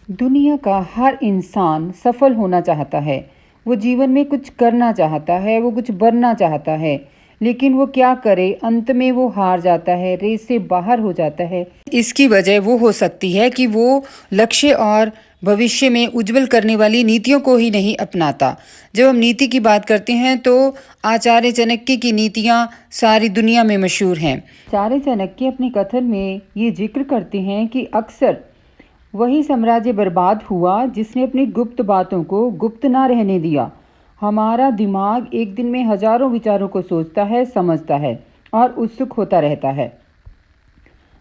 दुनिया का हर इंसान सफल होना चाहता है। वो जीवन में कुछ करना चाहता है, वो कुछ बनना चाहता है, लेकिन वो क्या करे, अंत में वो हार जाता है, रेस से बाहर हो जाता है। इसकी वजह वो हो सकती है कि वो लक्ष्य और भविष्य में उज्जवल करने वाली नीतियों को ही नहीं अपनाता। जब हम नीति की बात करते हैं तो आचार्य चाणक्य की नीतियाँ सारी दुनिया में मशहूर हैं। आचार्य चाणक्य अपने कथन में ये जिक्र करते हैं कि अक्सर वही साम्राज्य बर्बाद हुआ जिसने अपनी गुप्त बातों को गुप्त ना रहने दिया। हमारा दिमाग एक दिन में हजारों विचारों को सोचता है, समझता है और उत्सुक होता रहता है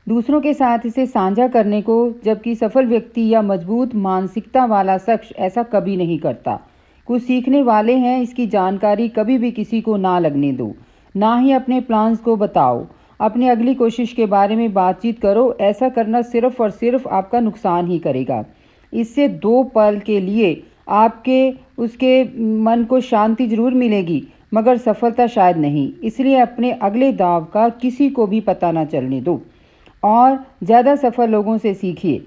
दूसरों के साथ इसे साझा करने को, जबकि सफल व्यक्ति या मजबूत मानसिकता वाला शख्स ऐसा कभी नहीं करता। कुछ सीखने वाले हैं, इसकी जानकारी कभी भी किसी को ना लगने दो, ना ही अपने प्लान्स को बताओ। अपनी अगली कोशिश के बारे में बातचीत करो। ऐसा करना सिर्फ और सिर्फ आपका नुकसान ही करेगा। इससे दो पल के लिए आपके उसके मन को शांति जरूर मिलेगी, मगर सफलता शायद नहीं। इसलिए अपने अगले दाव का किसी को भी पता ना चलने दो और ज़्यादा सफल लोगों से सीखिए।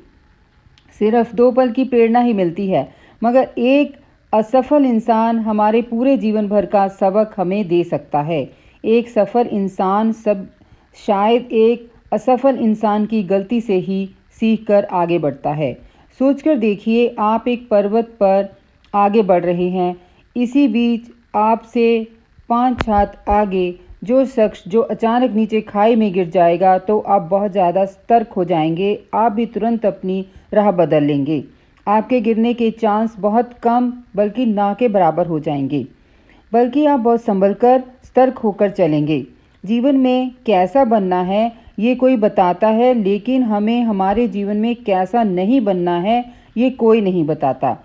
सिर्फ दो पल की प्रेरणा ही मिलती है, मगर एक असफल इंसान हमारे पूरे जीवन भर का सबक हमें दे सकता है। एक सफल इंसान शायद एक असफल इंसान की गलती से ही सीख कर आगे बढ़ता है। सोचकर देखिए, आप एक पर्वत पर आगे बढ़ रहे हैं। इसी बीच आपसे 5 हाथ आगे जो शख्स जो अचानक नीचे खाई में गिर जाएगा तो आप बहुत ज़्यादा सतर्क हो जाएंगे। आप भी तुरंत अपनी राह बदल लेंगे। आपके गिरने के चांस बहुत कम बल्कि ना के बराबर हो जाएंगे। बल्कि आप बहुत संभल कर, सतर्क होकर चलेंगे। जीवन में कैसा बनना है ये कोई बताता है, लेकिन हमें हमारे जीवन में कैसा नहीं बनना है ये कोई नहीं बताता।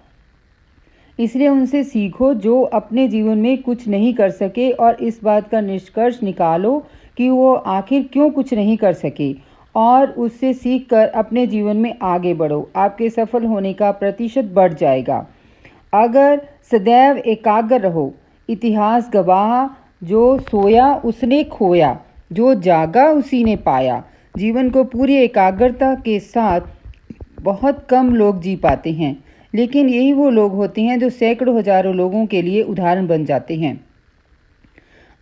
इसलिए उनसे सीखो जो अपने जीवन में कुछ नहीं कर सके और इस बात का निष्कर्ष निकालो कि वो आखिर क्यों कुछ नहीं कर सके और उससे सीखकर अपने जीवन में आगे बढ़ो। आपके सफल होने का प्रतिशत बढ़ जाएगा अगर सदैव एकाग्र रहो। इतिहास गवाह, जो सोया उसने खोया, जो जागा उसी ने पाया। जीवन को पूरी एकाग्रता के साथ बहुत कम लोग जी पाते हैं, लेकिन यही वो लोग होते हैं जो सैकड़ों हजारों लोगों के लिए उदाहरण बन जाते हैं।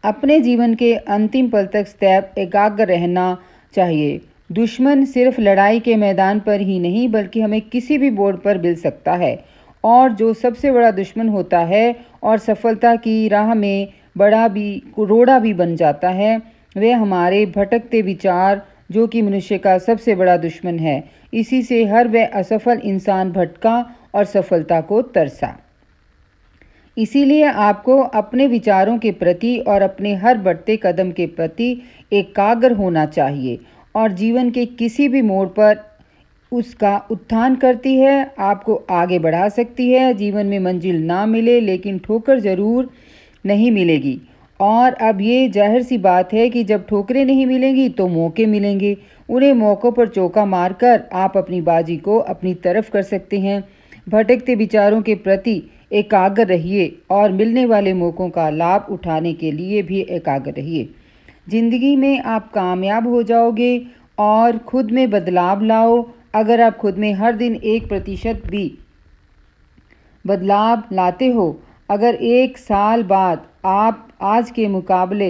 अपने जीवन के अंतिम पल तक सदैव एकाग्र रहना चाहिए। दुश्मन सिर्फ लड़ाई के मैदान पर ही नहीं बल्कि हमें किसी भी बोर्ड पर मिल सकता है, और जो सबसे बड़ा दुश्मन होता है और सफलता की राह में बड़ा भी रोड़ा भी बन जाता है, वह हमारे भटकते विचार, जो कि मनुष्य का सबसे बड़ा दुश्मन है। इसी से हर वह असफल इंसान भटका और सफलता को तरसा। इसीलिए आपको अपने विचारों के प्रति और अपने हर बढ़ते कदम के प्रति एकाग्र होना चाहिए, और जीवन के किसी भी मोड़ पर उसका उत्थान करती है, आपको आगे बढ़ा सकती है। जीवन में मंजिल ना मिले लेकिन ठोकर ज़रूर नहीं मिलेगी। और अब ये जाहिर सी बात है कि जब ठोकरें नहीं मिलेंगी तो मौके मिलेंगे। उन्हें मौक़ों पर चौका मारकर आप अपनी बाजी को अपनी तरफ कर सकते हैं। भटकते विचारों के प्रति एकाग्र रहिए और मिलने वाले मौक़ों का लाभ उठाने के लिए भी एकाग्र रहिए। ज़िंदगी में आप कामयाब हो जाओगे और खुद में बदलाव लाओ। अगर आप खुद में हर दिन 1% भी बदलाव लाते हो, अगर 1 साल बाद आप आज के मुकाबले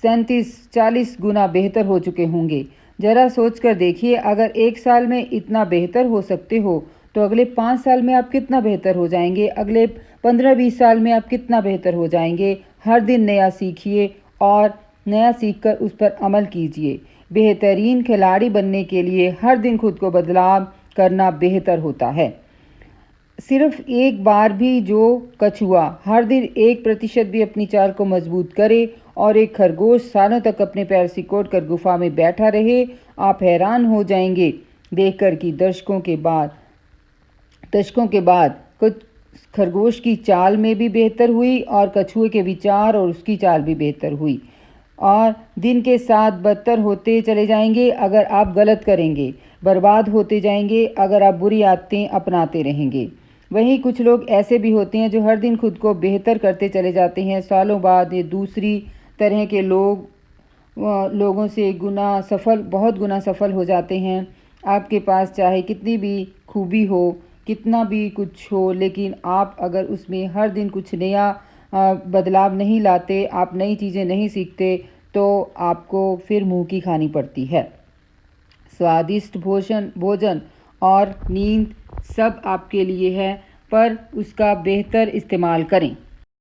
37-40 गुना बेहतर हो चुके होंगे। ज़रा सोच कर देखिए, अगर 1 साल में इतना बेहतर हो सकते हो तो अगले 5 साल में आप कितना बेहतर हो जाएंगे, अगले 15-20 साल में आप कितना बेहतर हो जाएंगे। हर दिन नया सीखिए और नया सीखकर उस पर अमल कीजिए। बेहतरीन खिलाड़ी बनने के लिए हर दिन खुद को बदलाव करना बेहतर होता है। सिर्फ एक बार भी जो कछुआ हर दिन 1% भी अपनी चाल को मजबूत करे और एक खरगोश सालों तक अपने पैर सिकोड़ कर गुफा में बैठा रहे, आप हैरान हो जाएंगे देखकर कि दशकों के बाद कुछ खरगोश की चाल में भी बेहतर हुई और कछुए के विचार और उसकी चाल भी बेहतर हुई। और दिन के साथ बदतर होते चले जाएंगे अगर आप गलत करेंगे, बर्बाद होते जाएंगे अगर आप बुरी आदतें अपनाते रहेंगे। वहीं कुछ लोग ऐसे भी होते हैं जो हर दिन खुद को बेहतर करते चले जाते हैं। सालों बाद ये दूसरी तरह के लोगों से बहुत गुना सफल हो जाते हैं। आपके पास चाहे कितनी भी खूबी हो, कितना भी कुछ हो, लेकिन आप अगर उसमें हर दिन कुछ नया बदलाव नहीं लाते, आप नई चीज़ें नहीं सीखते, तो आपको फिर मुंह की खानी पड़ती है। स्वादिष्ट भोजन और नींद सब आपके लिए है, पर उसका बेहतर इस्तेमाल करें।